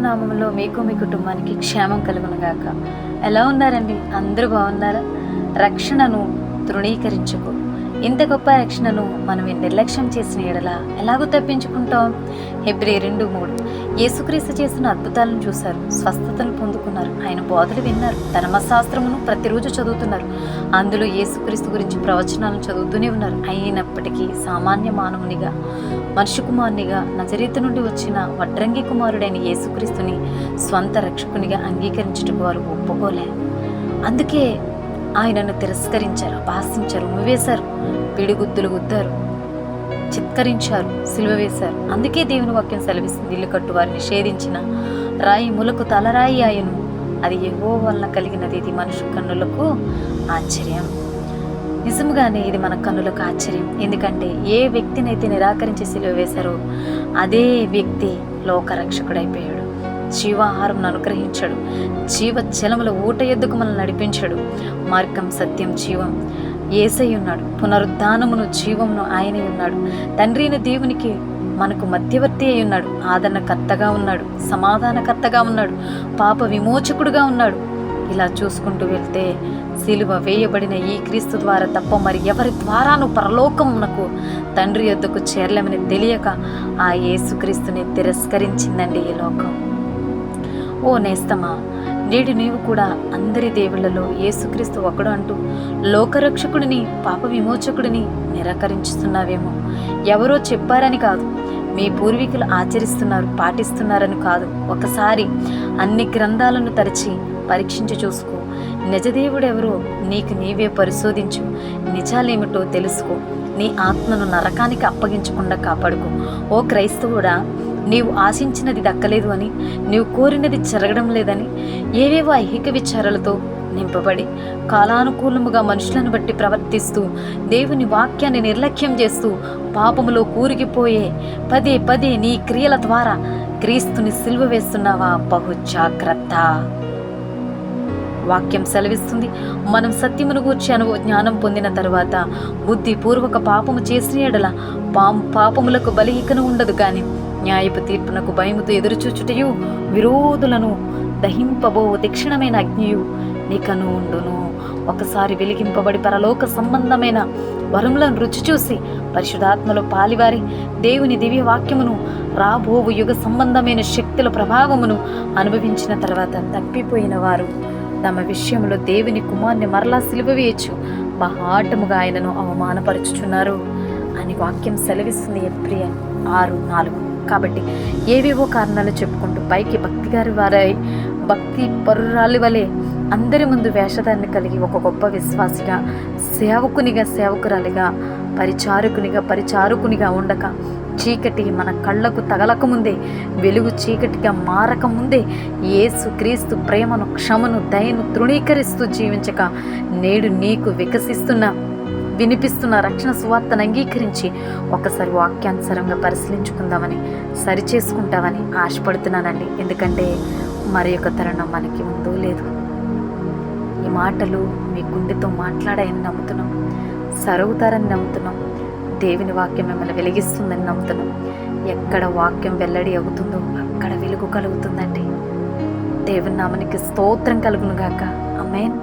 నామములో మీకు మీ కుటుంబానికి క్షేమం కలుగునుగాక. ఎలా ఉన్నారండి? అందరూ బాగున్నారా? రక్షణను తృణీకరించుకో. ఇంత గొప్ప రక్షణను మనం నిర్లక్ష్యం చేసిన ఎడల ఎలాగో తప్పించుకుంటాం? హెబ్రీ 2:3. యేసుక్రీస్తు చేసిన అద్భుతాలను చూశారు, స్వస్థతను పొందుకున్నారు, ఆయన బోధలు విన్నారు, ధర్మశాస్త్రమును ప్రతిరోజు చదువుతున్నారు, అందులో యేసుక్రీస్తు గురించి ప్రవచనాలను చదువుతూనే ఉన్నారు. అయినప్పటికీ సామాన్య మానవునిగా, మనుషు కుమారునిగా, నజరేతు నుండి వచ్చిన వడ్రంగి కుమారుడైన యేసుక్రీస్తుని స్వంత రక్షకునిగా అంగీకరించుటకు వారు ఒప్పుకోలే. అందుకే ఆయనను తిరస్కరించారు, అపహాసించారు, ఉమ్మివేశారు, పిడిగుద్దులు గుద్దారు, చిత్కరించారు, సిలువ వేశారు. అందుకే దేవుని వాక్యం సెలవిస్తుంది, ఇల్లు కట్టు వారు నిషేధించిన రాయి ములకు తలరాయి ఆయను, అది యెహోవా వలన కలిగినది, ఇది మనుషు కన్నులకు ఆశ్చర్యం. నిజంగానే ఇది మన కన్నులకు ఆశ్చర్యం. ఎందుకంటే ఏ వ్యక్తినైతే నిరాకరించి సిలువ వేశారో అదే వ్యక్తి లోకరక్షకుడైపోయాడు. జీవాహారం అనుగ్రహించాడు, జీవ జలముల ఊట ఎద్దుకు మనల్ని నడిపించాడు. మార్గం, సత్యం, జీవం యేసై ఉన్నాడు. పునరుద్ధానమును, జీవమును ఆయనే ఉన్నాడు. తండ్రి అయిన దేవునికి మనకు మధ్యవర్తి అయి ఉన్నాడు. ఆదరణకర్తగా ఉన్నాడు, సమాధానకర్తగా ఉన్నాడు, పాప విమోచకుడుగా ఉన్నాడు. ఇలా చూసుకుంటూ వెళ్తే సిలువ వేయబడిన ఈ క్రీస్తు ద్వారా తప్ప మరి ఎవరి ద్వారాను పరలోకమునకు తండ్రి యొద్దకు చేరలేమని తెలియక ఆ యేసుక్రీస్తుని తిరస్కరించిందండి ఈ లోకం. ఓ నేస్తమా, నేడు నీవు కూడా అందరి దేవుళ్లలో యేసుక్రీస్తు ఒకడు అంటూ లోకరక్షకుడిని, పాప విమోచకుడిని నిరాకరించుతున్నావేమో. ఎవరో చెప్పారని కాదు, మీ పూర్వీకులు ఆచరిస్తున్నారు, పాటిస్తున్నారని కాదు. ఒకసారి అన్ని గ్రంథాలను తెరచి పరీక్షించి చూసుకో. నిజదేవుడెవరో నీకు నీవే పరిశోధించు. నిజాలేమిటో తెలుసుకో. నీ ఆత్మను నరకానికి అప్పగించకుండా కాపాడుకో. ఓ క్రైస్తవుడా, నీవు ఆశించినది దక్కలేదు అని, నీవు కోరినది జరగడం లేదని, ఏవేవో ఐహిక విచారాలతో నింపబడి కాలానుకూలముగా మనుషులను బట్టి ప్రవర్తిస్తూ దేవుని వాక్యాన్ని నిర్లక్ష్యం చేస్తూ పాపములో కూరిగిపోయే పదే పదే నీ క్రియల ద్వారా క్రీస్తుని సిలువ వేస్తున్నావా? బహు జాగ్రత్త. వాక్యం సెలవిస్తుంది, మనం సత్యమును గూర్చి జ్ఞానం పొందిన తరువాత బుద్ధిపూర్వక పాపము చేసిన ఎడల పాపములకు బలి ఇకను ఉండదు, కానీ న్యాయపు తీర్పునకు భయముతో ఎదురుచూచుటయు విరోధులను దహింపబో తీక్షణమైన అగ్నియు నీకను ఉండును. ఒకసారి వెలిగింపబడి పరలోక సంబంధమైన వరములను రుచి చూసి పరిశుద్ధాత్మలో పాలివారి దేవుని దివ్య వాక్యమును, రాబోవు యుగ సంబంధమైన శక్తుల ప్రభావమును అనుభవించిన తర్వాత తప్పిపోయిన వారు తమ విషయంలో దేవుని కుమారుని మరలా సిలువ వేయచ్చు, బహాటముగా ఆయనను అవమానపరుచుచున్నారు అని వాక్యం సెలవిస్తుంది. హెబ్రీ 6:4. కాబట్టి ఏవేవో కారణాలు చెప్పుకుంటూ పైకి భక్తి పరురాలి వలె అందరి ముందు వేషధాన్ని కలిగి ఒక గొప్ప విశ్వాసిగా, సేవకునిగా, సేవకురాలిగా, పరిచారకునిగా ఉండక, చీకటి మన కళ్ళకు తగలకముందే, వెలుగు చీకటిగా మారకముందే యేసు క్రీస్తు ప్రేమను, క్షమను, దయను తృణీకరిస్తూ జీవించక నేడు నీకు వినిపిస్తున్న రక్షణ సువార్తను అంగీకరించి ఒకసారి వాక్యానుసారంగా పరిశీలించుకుందామని, సరిచేసుకుంటామని ఆశపడుతున్నానండి. ఎందుకంటే మరి ఒక తరుణం మనకి ఉందో లేదు. ఈ మాటలు మీ గుండెతో మాట్లాడాయని నమ్ముతున్నాం, సరవుతారని నమ్ముతున్నాం. దేవుని వాక్యం మిమ్మల్ని వెలిగిస్తుందని నమ్ముతున్నాం. ఎక్కడ వాక్యం వెల్లడి అవుతుందో అక్కడ వెలుగు కలుగుతుందండి. దేవుని నామానికి స్తోత్రం కలుగునుగాక. ఆమేన్.